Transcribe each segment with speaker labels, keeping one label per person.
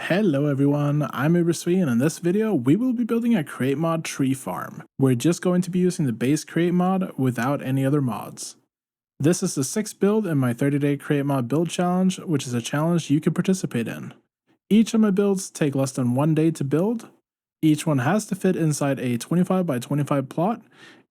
Speaker 1: Hello everyone, I'm Uberswe, and in this video we will be building a create mod tree farm. We're just going to be using the base create mod without any other mods. This is the 6th build in my 30-day create mod build challenge, which is a challenge you can participate in. Each of my builds take less than 1 day to build. Each one has to fit inside a 25 by 25 plot,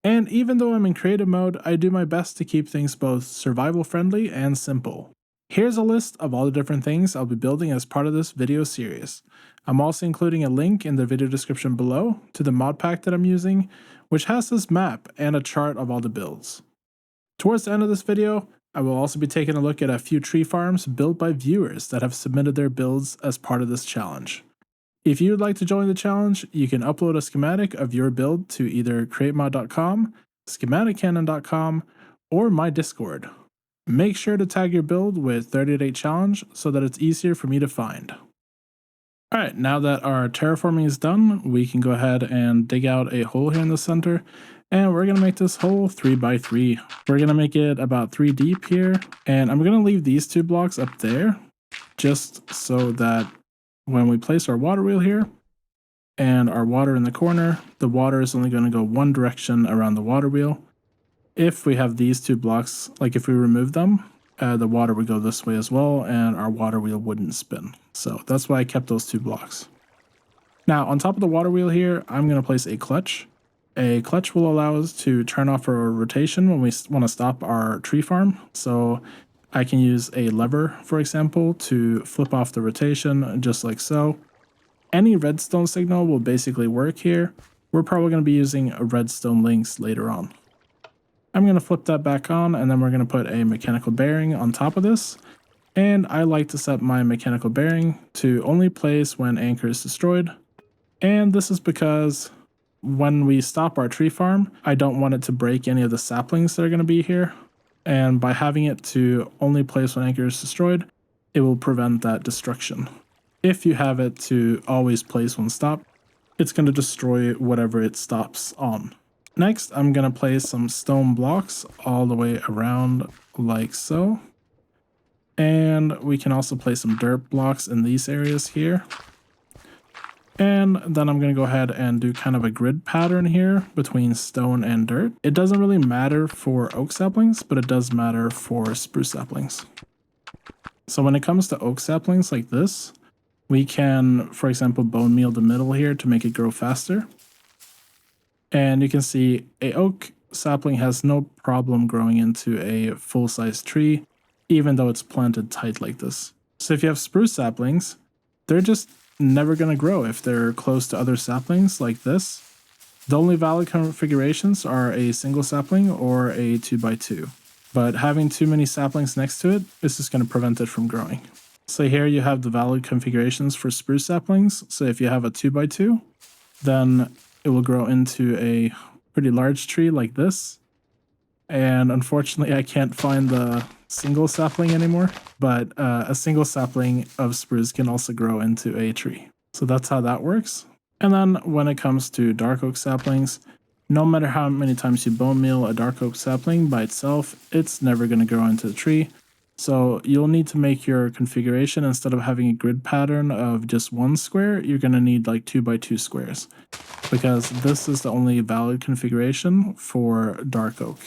Speaker 1: and even though I'm in creative mode, I do my best to keep things both survival friendly and simple. Here's a list of all the different things I'll be building as part of this video series. I'm also including a link in the video description below to the mod pack that I'm using, which has this map and a chart of all the builds. Towards the end of this video, I will also be taking a look at a few tree farms built by viewers that have submitted their builds as part of this challenge. If you would like to join the challenge, you can upload a schematic of your build to either createmod.com, schematiccannon.com, or my Discord. Make sure to tag your build with 30-day challenge so that it's easier for me to find. Alright, now that our terraforming is done, we can go ahead and dig out a hole here in the center, and we're going to make this hole 3 by 3. We're going to make it about 3 deep here, and I'm going to leave these 2 blocks up there, just so that when we place our water wheel here, and our water in the corner, the water is only going to go one direction around the water wheel. If we have these 2 blocks, like if we remove them, the water would go this way as well, and our water wheel wouldn't spin. So that's why I kept those 2 blocks. Now, on top of the water wheel here, I'm going to place a clutch. A clutch will allow us to turn off our rotation when we want to stop our tree farm. So I can use a lever, for example, to flip off the rotation, just like so. Any redstone signal will basically work here. We're probably going to be using redstone links later on. I'm going to flip that back on, and then we're going to put a mechanical bearing on top of this. And I like to set my mechanical bearing to only place when anchor is destroyed. And this is because when we stop our tree farm, I don't want it to break any of the saplings that are going to be here. And by having it to only place when anchor is destroyed, it will prevent that destruction. If you have it to always place when stopped, it's going to destroy whatever it stops on. Next, I'm going to place some stone blocks all the way around like so. And we can also place some dirt blocks in these areas here. And then I'm going to go ahead and do kind of a grid pattern here between stone and dirt. It doesn't really matter for oak saplings, but it does matter for spruce saplings. So when it comes to oak saplings like this, we can, for example, bone meal the middle here to make it grow faster. And you can see a oak sapling has no problem growing into a full-size tree, even though it's planted tight like this. So if you have spruce saplings, they're just never going to grow if they're close to other saplings like this. The only valid configurations are a single sapling or a 2x2. But having too many saplings next to it is just going to prevent it from growing. So here you have the valid configurations for spruce saplings. So if you have a 2x2, then it will grow into a pretty large tree like this. And unfortunately, I can't find the single sapling anymore, but a single sapling of spruce can also grow into a tree. So that's how that works. And then when it comes to dark oak saplings, no matter how many times you bone meal a dark oak sapling by itself, it's never going to grow into a tree. So you'll need to make your configuration, instead of having a grid pattern of just 1 square, you're going to need like 2x2 squares, because this is the only valid configuration for dark oak.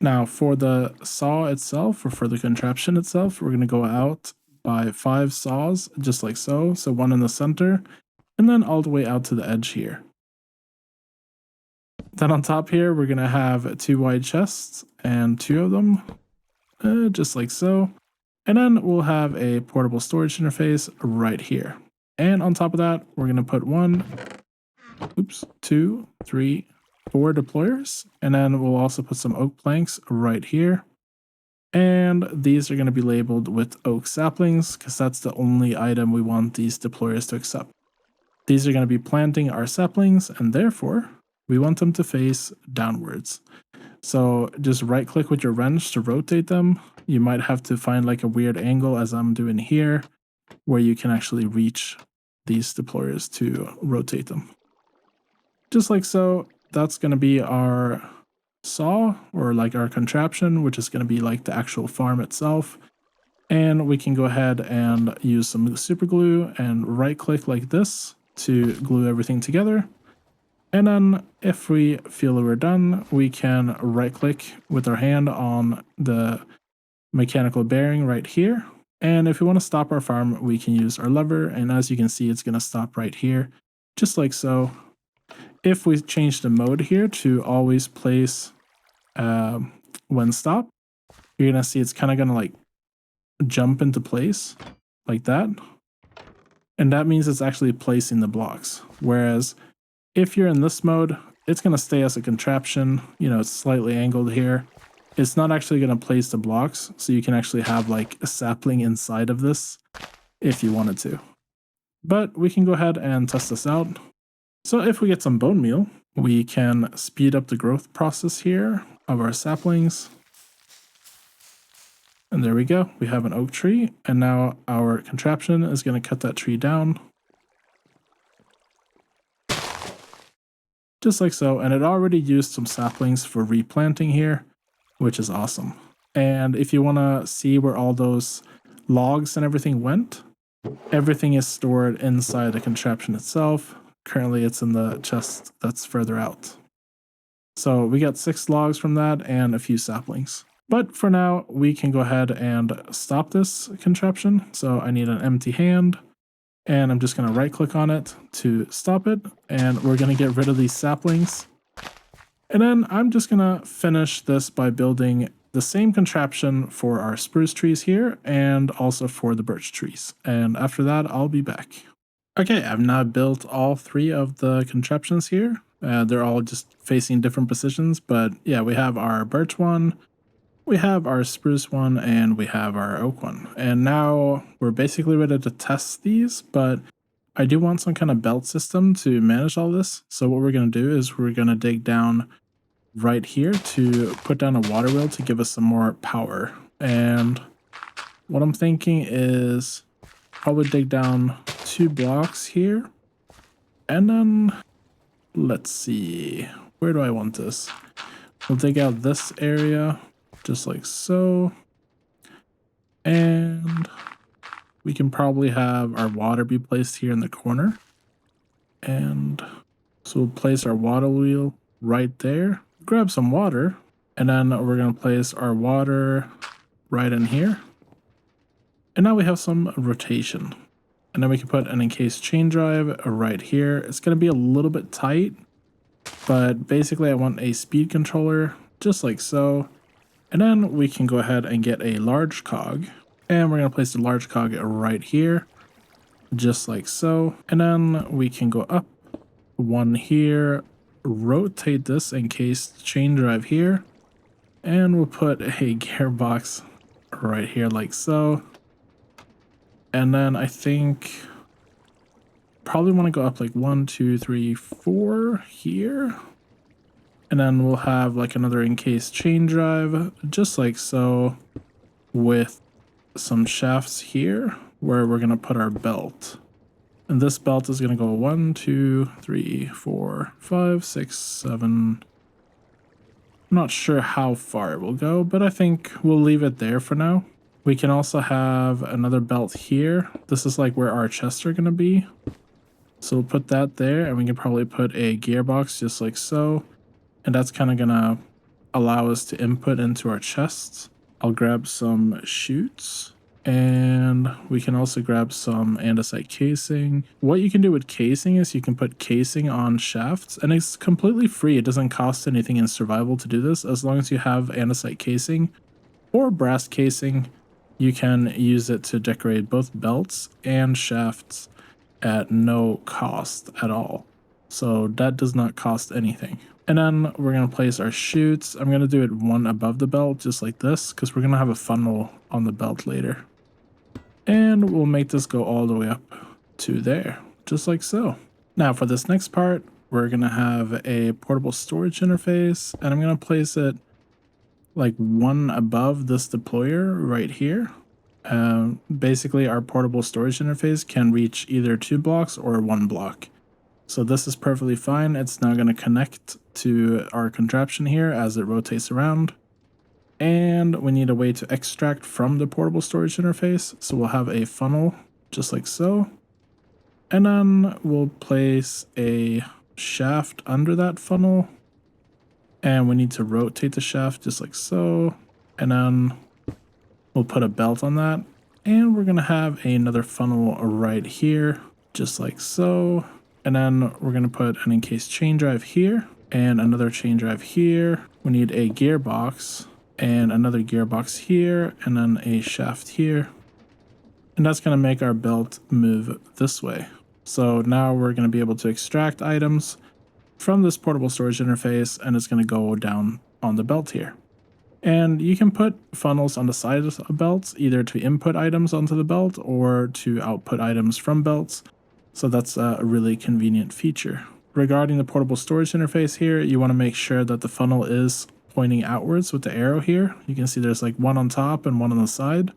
Speaker 1: Now for the saw itself, or for the contraption itself, we're going to go out by 5 saws, just like so. So 1 in the center, and then all the way out to the edge here. Then on top here, we're going to have 2 wide chests, and 2 of them, just like so. And then we'll have a portable storage interface right here. And on top of that, we're going to put 2, 3, 4 deployers. And then we'll also put some oak planks right here. And these are going to be labeled with oak saplings, because that's the only item we want these deployers to accept. These are going to be planting our saplings, and therefore we want them to face downwards. So just right click with your wrench to rotate them. You might have to find like a weird angle, as I'm doing here, where you can actually reach these deployers to rotate them. Just like so. That's going to be our saw, or like our contraption, which is going to be like the actual farm itself. And we can go ahead and use some super glue and right click like this to glue everything together. And then if we feel we're done, we can right click with our hand on the mechanical bearing right here. And if we want to stop our farm, we can use our lever. And as you can see, it's going to stop right here, just like so. If we change the mode here to always place when stop, you're going to see it's kind of going to like jump into place like that. And that means it's actually placing the blocks. Whereas if you're in this mode, it's going to stay as a contraption. You know, it's slightly angled here. It's not actually going to place the blocks, so you can actually have like a sapling inside of this if you wanted to. But we can go ahead and test this out. So if we get some bone meal, we can speed up the growth process here of our saplings. And there we go. We have an oak tree, and now our contraption is going to cut that tree down. Just like so, and it already used some saplings for replanting here, which is awesome. And if you want to see where all those logs and everything went, everything is stored inside the contraption itself. Currently it's in the chest that's further out. So we got 6 logs from that and a few saplings. But for now, we can go ahead and stop this contraption. So I need an empty hand, and I'm just going to right click on it to stop it. And we're going to get rid of these saplings. And then I'm just going to finish this by building the same contraption for our spruce trees here and also for the birch trees. And after that, I'll be back. Okay, I've now built all 3 of the contraptions here. They're all just facing different positions, but yeah, we have our birch one, we have our spruce one, and we have our oak one. And now we're basically ready to test these, but I do want some kind of belt system to manage all this. So what we're going to do is we're going to dig down right here to put down a water wheel to give us some more power. And what I'm thinking is probably dig down 2 blocks here. And then let's see, where do I want this? We'll dig out this area just like so. And we can probably have our water be placed here in the corner. And so we'll place our water wheel right there. Grab some water, and then we're going to place our water right in here. And now we have some rotation. And then we can put an encased chain drive right here. It's going to be a little bit tight, but basically I want a speed controller just like so. And then we can go ahead and get a large cog, and we're going to place the large cog right here just like so. And then we can go up one here, rotate this encased chain drive here, and we'll put a gearbox right here like so. And then I think probably want to go up like 1, 2, 3, 4 here. And then we'll have like another encased chain drive just like so, with some shafts here where we're going to put our belt. And this belt is going to go 1, 2, 3, 4, 5, 6, 7. I'm not sure how far it will go, but I think we'll leave it there for now. We can also have another belt here. This is like where our chests are going to be. So we'll put that there, and we can probably put a gearbox just like so. And that's kind of going to allow us to input into our chests. I'll grab some chutes, and we can also grab some andesite casing. What you can do with casing is you can put casing on shafts, and it's completely free. It doesn't cost anything in survival to do this. As long as you have andesite casing or brass casing, you can use it to decorate both belts and shafts at no cost at all. So that does not cost anything. And then we're going to place our chutes. I'm going to do it one above the belt, just like this, because we're going to have a funnel on the belt later. And we'll make this go all the way up to there, just like so. Now for this next part, we're going to have a portable storage interface, and I'm going to place it like one above this deployer right here. Basically, our portable storage interface can reach either 2 blocks or 1 block. So this is perfectly fine. It's now going to connect to our contraption here as it rotates around. And we need a way to extract from the portable storage interface. So we'll have a funnel just like so. And then we'll place a shaft under that funnel. And we need to rotate the shaft just like so. And then we'll put a belt on that. And we're going to have another funnel right here, just like so. And then we're going to put an encased chain drive here and another chain drive here. We need a gearbox and another gearbox here and then a shaft here. And that's going to make our belt move this way. So now we're going to be able to extract items from this portable storage interface, and it's going to go down on the belt here. And you can put funnels on the sides of belts, either to input items onto the belt or to output items from belts. So that's a really convenient feature. Regarding the portable storage interface here, you want to make sure that the funnel is pointing outwards with the arrow here. You can see there's like one on top and one on the side.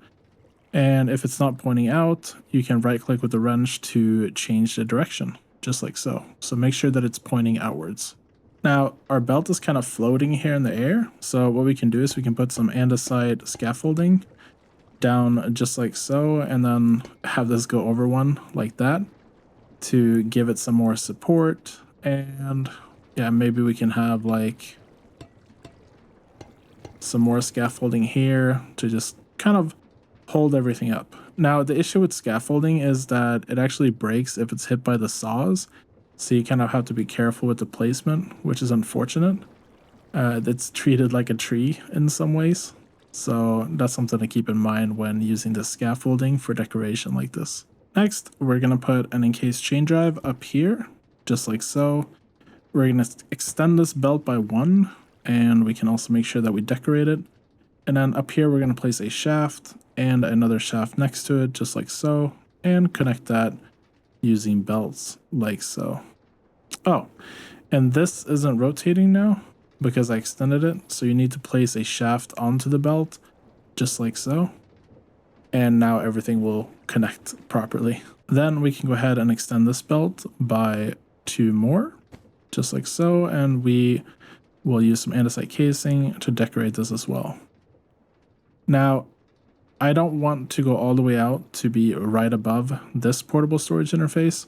Speaker 1: And if it's not pointing out, you can right click with the wrench to change the direction, just like so. So make sure that it's pointing outwards. Now, our belt is kind of floating here in the air. So what we can do is we can put some andesite scaffolding down just like so, and then have this go over one like that to give it some more support. And yeah, maybe we can have like some more scaffolding here to just kind of hold everything up. Now, the issue with scaffolding is that it actually breaks if it's hit by the saws. So you kind of have to be careful with the placement, which is unfortunate. It's treated like a tree in some ways. So that's something to keep in mind when using the scaffolding for decoration like this. Next, we're going to put an encased chain drive up here, just like so. We're going to extend this belt by 1, and we can also make sure that we decorate it. And then up here, we're going to place a shaft and another shaft next to it, just like so, and connect that using belts like so. Oh, and this isn't rotating now because I extended it. So you need to place a shaft onto the belt, just like so. And now everything will connect properly. Then we can go ahead and extend this belt by 2 more, just like so. And we will use some andesite casing to decorate this as well. Now, I don't want to go all the way out to be right above this portable storage interface.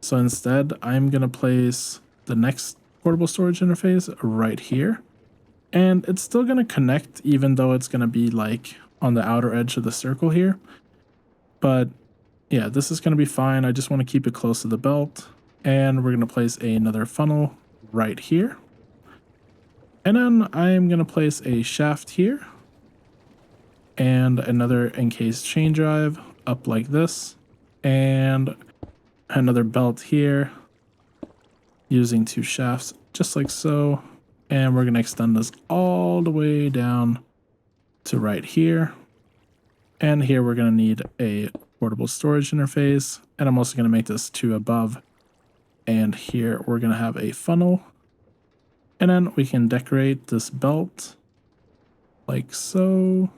Speaker 1: So instead, I'm going to place the next portable storage interface right here. And it's still going to connect even though it's going to be like on the outer edge of the circle here. But yeah, this is going to be fine. I just want to keep it close to the belt. And we're going to place another funnel right here. And then I'm going to place a shaft here. And another encased chain drive up like this. And another belt here using 2 shafts just like so. And we're going to extend this all the way down to right here. And here we're going to need a portable storage interface. And I'm also going to make this 2 above. And here we're going to have a funnel. And then we can decorate this belt like so.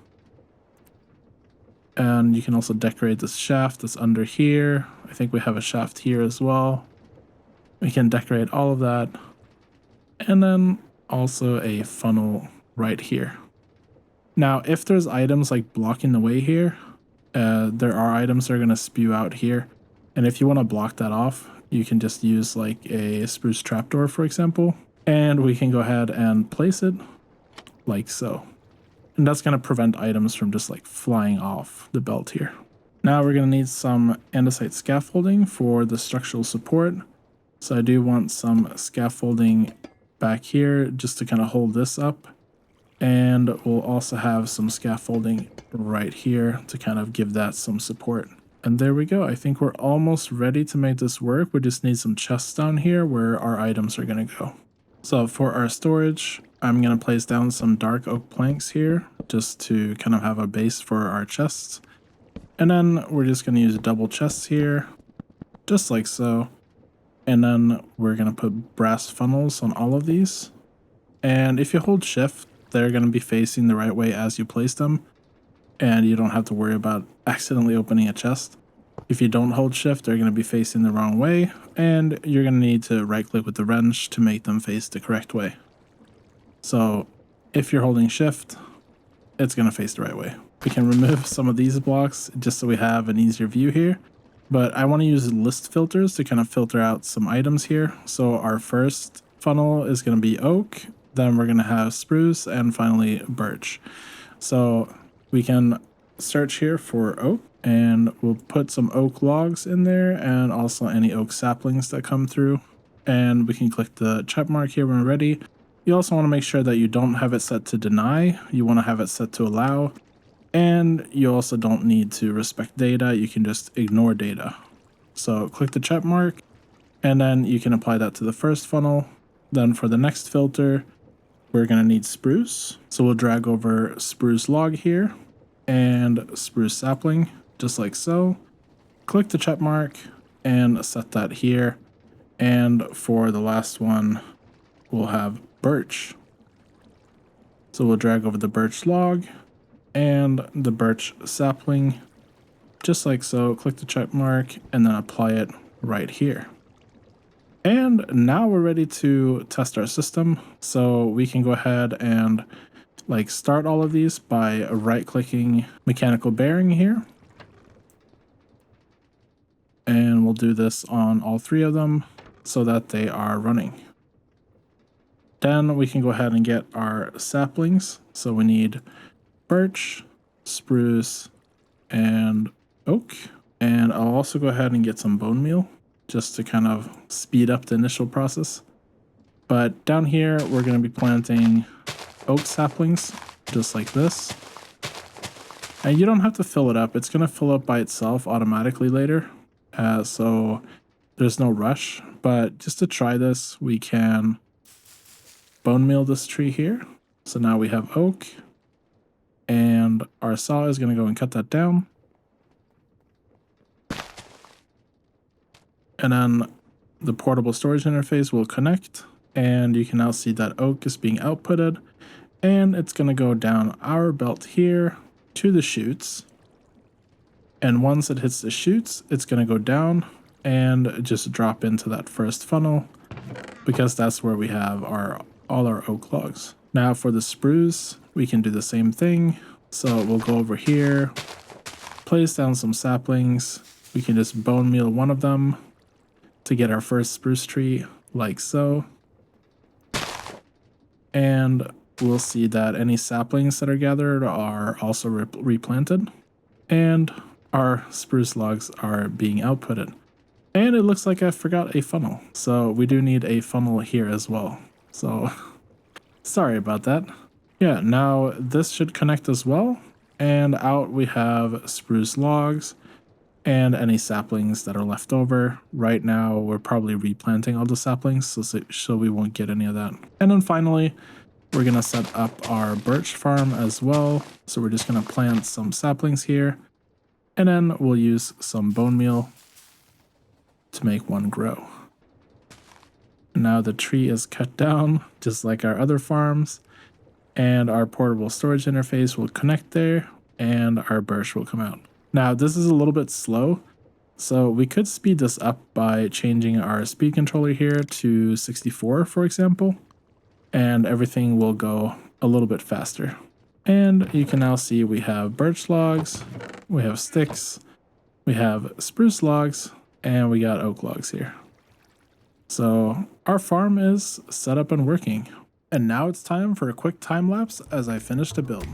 Speaker 1: And you can also decorate this shaft that's under here. I think we have a shaft here as well. We can decorate all of that. And then also a funnel right here. Now, if there's items like blocking the way here, there are items that are going to spew out here. And if you want to block that off, you can just use like a spruce trapdoor, for example. And we can go ahead and place it like so. And that's going to prevent items from just like flying off the belt here. Now we're going to need some andesite scaffolding for the structural support. So I do want some scaffolding back here just to kind of hold this up. And we'll also have some scaffolding right here to kind of give that some support. And there we go. I think we're almost ready to make this work. We just need some chests down here where our items are going to go. So for our storage, I'm going to place down some dark oak planks here just to kind of have a base for our chests. And then we're just going to use double chests here, just like so. And then we're going to put brass funnels on all of these. And if you hold shift, they're going to be facing the right way as you place them. And you don't have to worry about accidentally opening a chest. If you don't hold shift, they're going to be facing the wrong way. And you're going to need to right click with the wrench to make them face the correct way. So if you're holding shift, it's going to face the right way. We can remove some of these blocks just so we have an easier view here. But I want to use list filters to kind of filter out some items here. So our first funnel is going to be oak, then we're going to have spruce, and finally birch. So we can search here for oak, and we'll put some oak logs in there and also any oak saplings that come through. And we can click the check mark here when we're ready. You also want to make sure that you don't have it set to deny. You want to have it set to allow. And you also don't need to respect data. You can just ignore data. So click the check mark, and then you can apply that to the first funnel. Then for the next filter, we're going to need spruce. So we'll drag over spruce log here and spruce sapling, just like so. Click the check mark and set that here. And for the last one, we'll have birch. So we'll drag over the birch log and the birch sapling, just like so. Click the check mark and then apply it right here. And now we're ready to test our system. So we can go ahead and start all of these by right clicking mechanical bearing here. And we'll do this on all three of them so that they are running. Then we can go ahead and get our saplings. So we need birch, spruce, and oak. And I'll also go ahead and get some bone meal just to kind of speed up the initial process. But down here, we're going to be planting oak saplings just like this. And you don't have to fill it up. It's going to fill up by itself automatically later. So there's no rush. But just to try this, we can bone meal this tree here. So now we have oak. And our saw is going to go and cut that down. And then the portable storage interface will connect. And you can now see that oak is being outputted. And it's going to go down our belt here to the chutes. And once it hits the chutes, it's going to go down and just drop into that first funnel, because that's where we have all our oak logs. Now for the spruce, we can do the same thing. So we'll go over here, place down some saplings. We can just bone meal one of them to get our first spruce tree, like so. And we'll see that any saplings that are gathered are also replanted. And our spruce logs are being outputted. And it looks like I forgot a funnel. So we do need a funnel here as well. So sorry about that. Yeah, now this should connect as well. And out we have spruce logs and any saplings that are left over. Right now, we're probably replanting all the saplings, so we won't get any of that. And then finally, we're going to set up our birch farm as well. So we're just going to plant some saplings here. And then we'll use some bone meal to make one grow. Now the tree is cut down, just like our other farms. And our portable storage interface will connect there, and our birch will come out. Now, this is a little bit slow, so we could speed this up by changing our speed controller here to 64, for example, and everything will go a little bit faster. And you can now see we have birch logs, we have sticks, we have spruce logs, and we got oak logs here. So our farm is set up and working. And now it's time for a quick time lapse as I finish the build.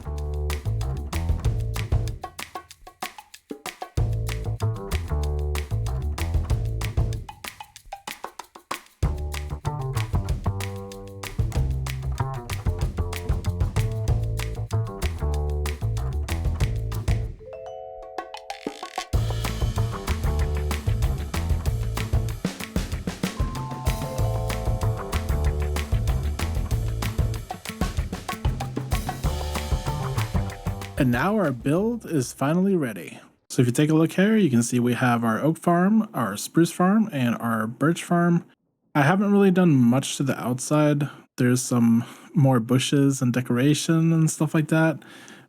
Speaker 1: And now our build is finally ready. So if you take a look here, you can see we have our oak farm, our spruce farm, and our birch farm. I haven't really done much to the outside. There's some more bushes and decoration and stuff like that.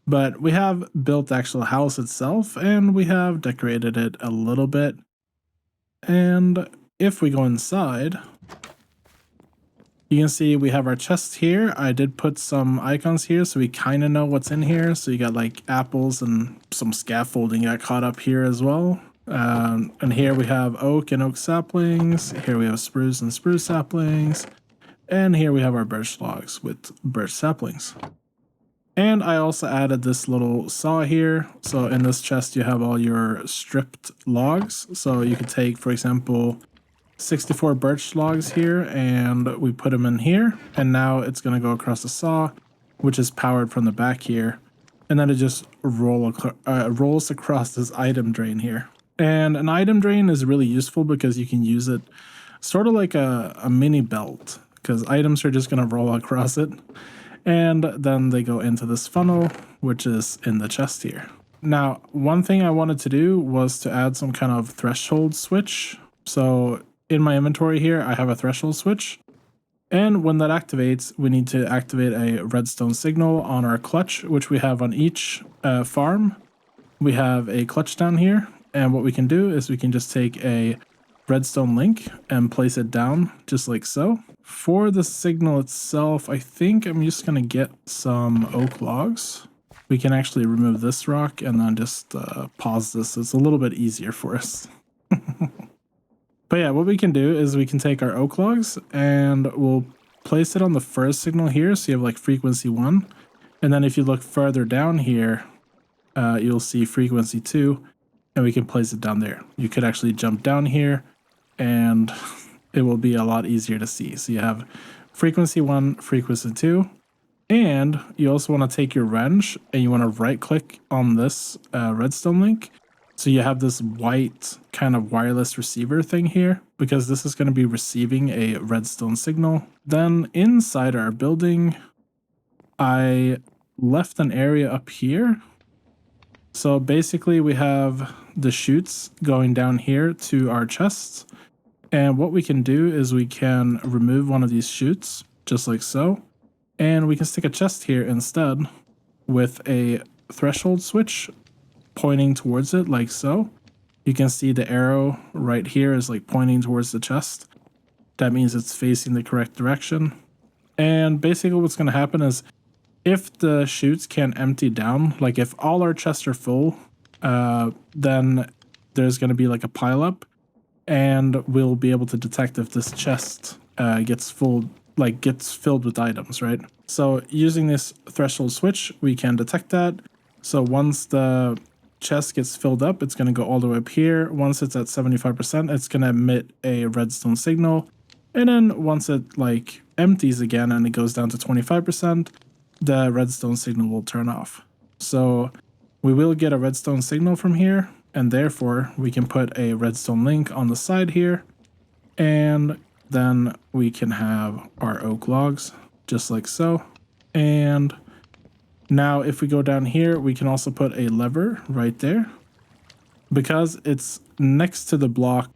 Speaker 1: But we have built the actual house itself, and we have decorated it a little bit. And if we go inside, You can see we have our chest here. I did put some icons here so we kind of know what's in here. So you got like apples and some scaffolding got caught up here as well. And here we have oak and oak saplings. Here we have spruce and spruce saplings. And here we have our birch logs with birch saplings. And I also added this little saw here. So in this chest, you have all your stripped logs. So you could take, for example, 64 birch logs here, and we put them in here. And now it's going to go across the saw, which is powered from the back here. And then it just rolls across this item drain here. And an item drain is really useful because you can use it sort of like a mini belt, because items are just going to roll across it. And then they go into this funnel, which is in the chest here. Now, one thing I wanted to do was to add some kind of threshold switch. So in my inventory here, I have a threshold switch. And when that activates, we need to activate a redstone signal on our clutch, which we have on each farm. We have a clutch down here. And what we can do is we can just take a redstone link and place it down just like so. For the signal itself, I think I'm just going to get some oak logs. We can actually remove this rock and then just pause this. It's a little bit easier for us. But yeah, what we can do is we can take our oak logs and we'll place it on the first signal here. So you have like frequency 1. And then if you look further down here, you'll see frequency 2. And we can place it down there. You could actually jump down here and it will be a lot easier to see. So you have frequency 1, frequency 2. And you also want to take your wrench and you want to right click on this redstone link. So you have this white kind of wireless receiver thing here, because this is going to be receiving a redstone signal. Then inside our building, I left an area up here. So basically we have the chutes going down here to our chests. And what we can do is we can remove one of these chutes, just like so. And we can stick a chest here instead with a threshold switch pointing towards it, like so. You can see the arrow right here is like pointing towards the chest. That means it's facing the correct direction. And basically what's going to happen is if the chutes can't empty down, like if all our chests are full, then there's going to be like a pileup, and we'll be able to detect if this chest gets filled with items, right? So using this threshold switch, we can detect that. So once the chest gets filled up, it's going to go all the way up here. Once it's at 75%, it's going to emit a redstone signal. And then once it like empties again and it goes down to 25%, the redstone signal will turn off. So we will get a redstone signal from here, and therefore we can put a redstone link on the side here, and then we can have our oak logs just like so. And now if we go down here, we can also put a lever right there, because it's next to the block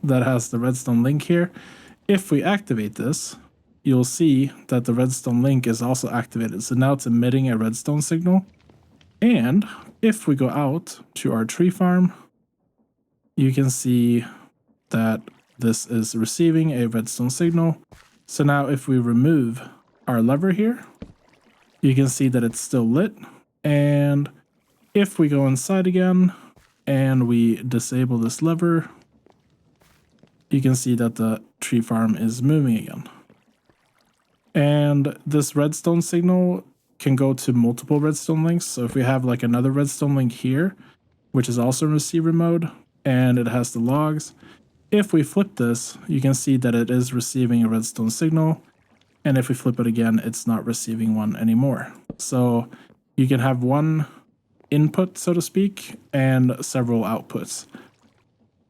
Speaker 1: that has the redstone link here. If we activate this, you'll see that the redstone link is also activated. So now it's emitting a redstone signal. And if we go out to our tree farm, you can see that this is receiving a redstone signal. So now if we remove our lever here, you can see that it's still lit. And if we go inside again and we disable this lever, you can see that the tree farm is moving again. And this redstone signal can go to multiple redstone links. So if we have like another redstone link here, which is also in receiver mode, and it has the logs, if we flip this, you can see that it is receiving a redstone signal. And if we flip it again, it's not receiving one anymore. So you can have one input, so to speak, and several outputs.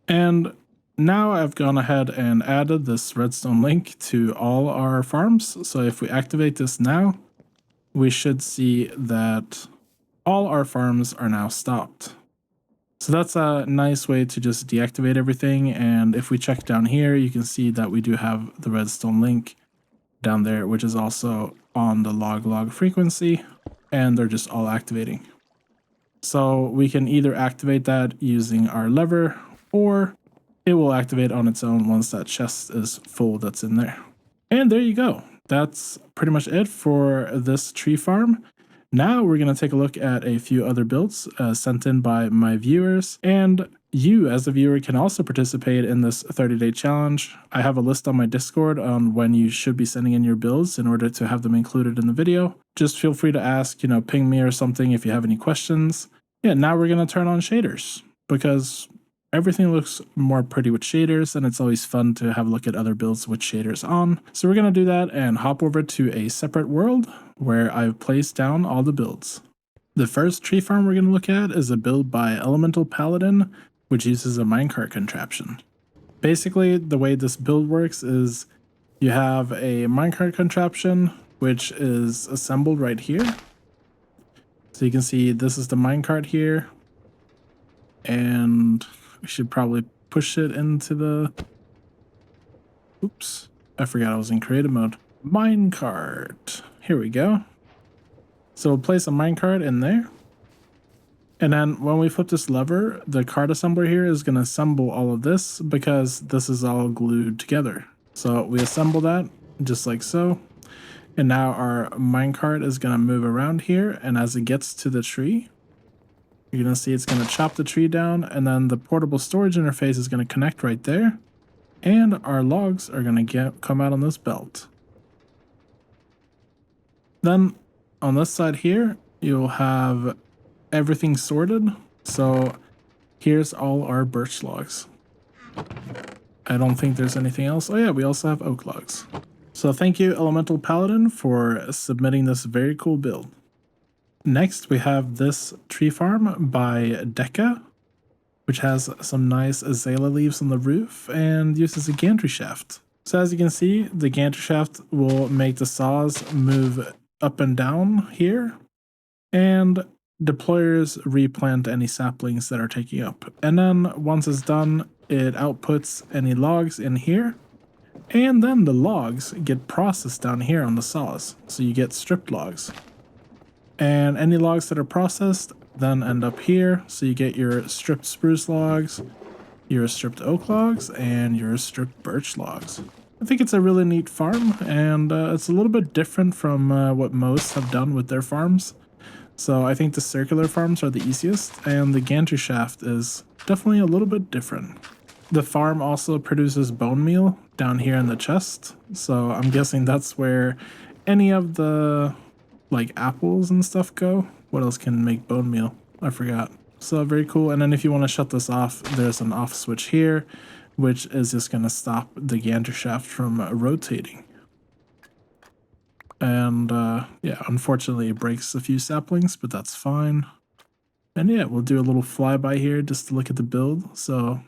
Speaker 1: And now I've gone ahead and added this redstone link to all our farms. So if we activate this now, we should see that all our farms are now stopped. So that's a nice way to just deactivate everything. And if we check down here, you can see that we do have the redstone link down there, which is also on the log frequency, and they're just all activating. So we can either activate that using our lever, or it will activate on its own once that chest is full that's in there. And there you go. That's pretty much it for this tree farm. Now we're going to take a look at a few other builds sent in by my viewers, and you as a viewer can also participate in this 30-day challenge. I have a list on my Discord on when you should be sending in your builds in order to have them included in the video. Just feel free to ask, ping me or something if you have any questions. Yeah, now we're going to turn on shaders because everything looks more pretty with shaders, and it's always fun to have a look at other builds with shaders on. So we're going to do that and hop over to a separate world where I've placed down all the builds. The first tree farm we're going to look at is a build by Elemental Paladin, which uses a minecart contraption. Basically, the way this build works is you have a minecart contraption, which is assembled right here. So you can see this is the minecart here, and we should probably push it into the... Oops, I forgot I was in creative mode. Minecart. Here we go. So we'll place a minecart in there. And then when we flip this lever, the cart assembler here is going to assemble all of this because this is all glued together. So we assemble that just like so. And now our minecart is going to move around here. And as it gets to the tree, you're going to see it's going to chop the tree down. And then the portable storage interface is going to connect right there. And our logs are going to come out on this belt. Then on this side here, you'll have everything sorted. So here's all our birch logs. I don't think there's anything else. Oh yeah, we also have oak logs. So thank you, Elemental Paladin, for submitting this very cool build. Next, we have this tree farm by Deca, which has some nice azalea leaves on the roof and uses a gantry shaft. So as you can see, the gantry shaft will make the saws move up and down here, and deployers replant any saplings that are taking up. And then once it's done, it outputs any logs in here, and then the logs get processed down here on the saws. So you get stripped logs. And any logs that are processed then end up here. So you get your stripped spruce logs, your stripped oak logs, and your stripped birch logs. I think it's a really neat farm, and it's a little bit different from what most have done with their farms. So I think the circular farms are the easiest, and the gantry shaft is definitely a little bit different. The farm also produces bone meal down here in the chest, so I'm guessing that's where any of the like apples and stuff go. What else can make bone meal? I forgot. So very cool. And then if you want to shut this off, there's an off switch here, which is just going to stop the gantry shaft from rotating. And yeah, unfortunately it breaks a few saplings, but that's fine. And yeah, we'll do a little flyby here just to look at the build. So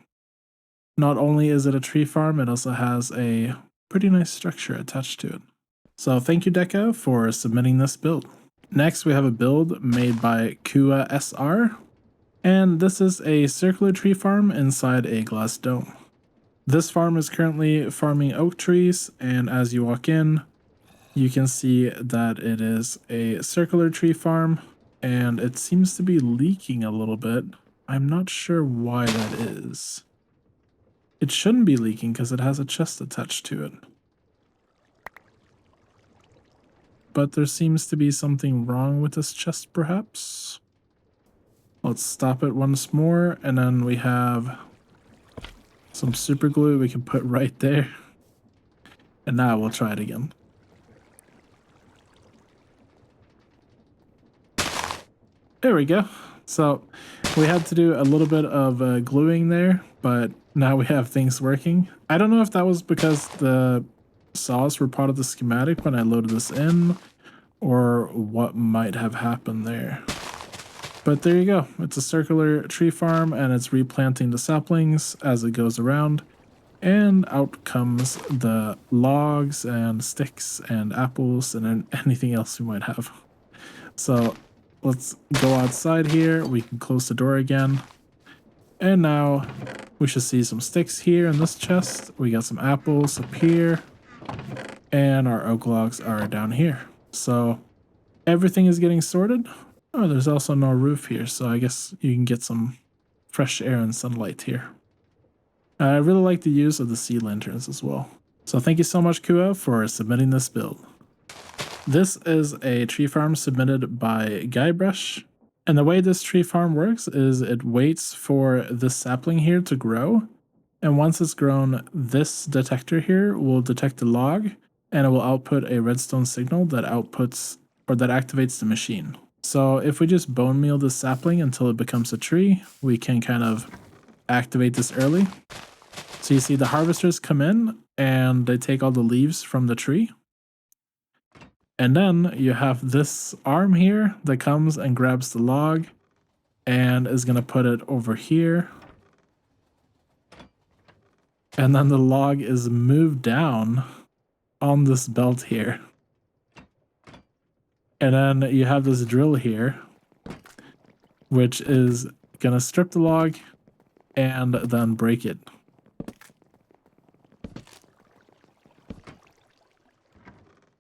Speaker 1: not only is it a tree farm, it also has a pretty nice structure attached to it. So thank you, Deca, for submitting this build. Next, we have a build made by Kua SR, and this is a circular tree farm inside a glass dome. This farm is currently farming oak trees, and as you walk in, you can see that it is a circular tree farm, and it seems to be leaking a little bit. I'm not sure why that is. It shouldn't be leaking because it has a chest attached to it. But there seems to be something wrong with this chest, perhaps. Let's stop it once more, and then we have some super glue we can put right there. And now we'll try it again. There we go. So we had to do a little bit of gluing there, but now we have things working. I don't know if that was because the saws were part of the schematic when I loaded this in, or what might have happened there. But there you go. It's a circular tree farm, and it's replanting the saplings as it goes around. And out comes the logs and sticks and apples and anything else we might have. So let's go outside here. We can close the door again. And now we should see some sticks here in this chest. We got some apples up here. And our oak logs are down here. So everything is getting sorted. Oh, there's also no roof here, so I guess you can get some fresh air and sunlight here. I really like the use of the sea lanterns as well. So thank you so much, Kua, for submitting this build. This is a tree farm submitted by Guybrush. And the way this tree farm works is it waits for this sapling here to grow. And once it's grown, this detector here will detect the log and it will output a redstone signal that outputs or that activates the machine. So if we just bone meal this sapling until it becomes a tree, we can kind of activate this early. So you see the harvesters come in and they take all the leaves from the tree. And then you have this arm here that comes and grabs the log and is going to put it over here. And then the log is moved down on this belt here. And then you have this drill here, which is going to strip the log and then break it.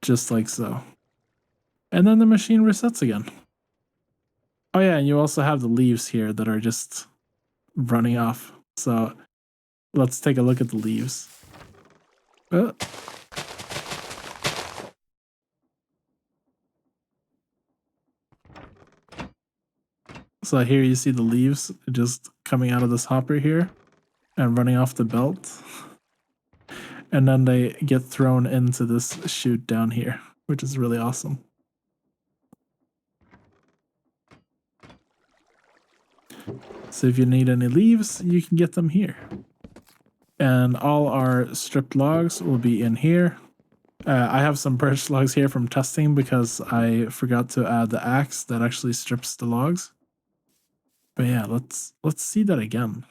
Speaker 1: Just like so. And then the machine resets again. Oh yeah, and you also have the leaves here that are just running off. So let's take a look at the leaves. So here you see the leaves just coming out of this hopper here and running off the belt. And then they get thrown into this chute down here, which is really awesome. So if you need any leaves, you can get them here. And all our stripped logs will be in here. I have some birch logs here from testing because I forgot to add the axe that actually strips the logs. But yeah, let's see that again.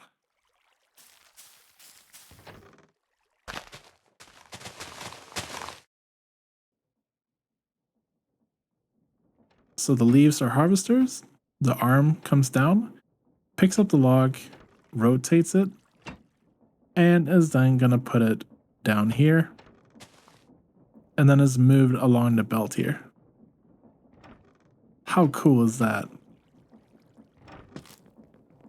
Speaker 1: So the leaves are harvesters. The arm comes down, picks up the log, rotates it, and is then gonna put it down here. And then is moved along the belt here. How cool is that?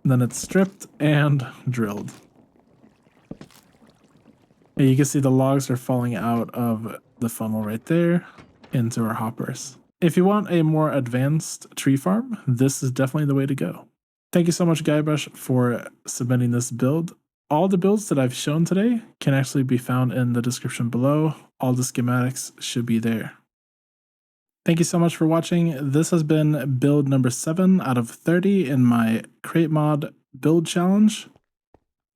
Speaker 1: Then it's stripped and drilled. And you can see the logs are falling out of the funnel right there into our hoppers. If you want a more advanced tree farm, this is definitely the way to go. Thank you so much, Guybrush, for submitting this build. All the builds that I've shown today can actually be found in the description below. All the schematics should be there. Thank you so much for watching. This has been build number 7 out of 30 in my Crate Mod build challenge.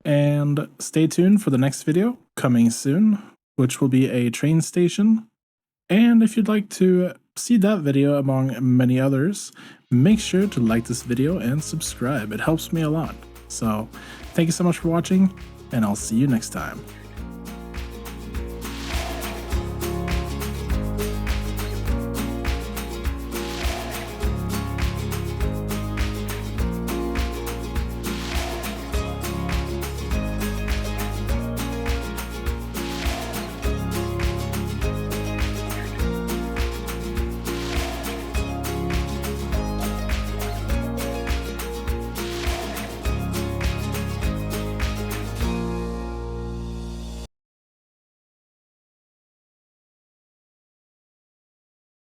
Speaker 1: And stay tuned for the next video coming soon, which will be a train station. And if you'd like to see that video among many others, make sure to like this video and subscribe. It helps me a lot. So thank you so much for watching, and I'll see you next time.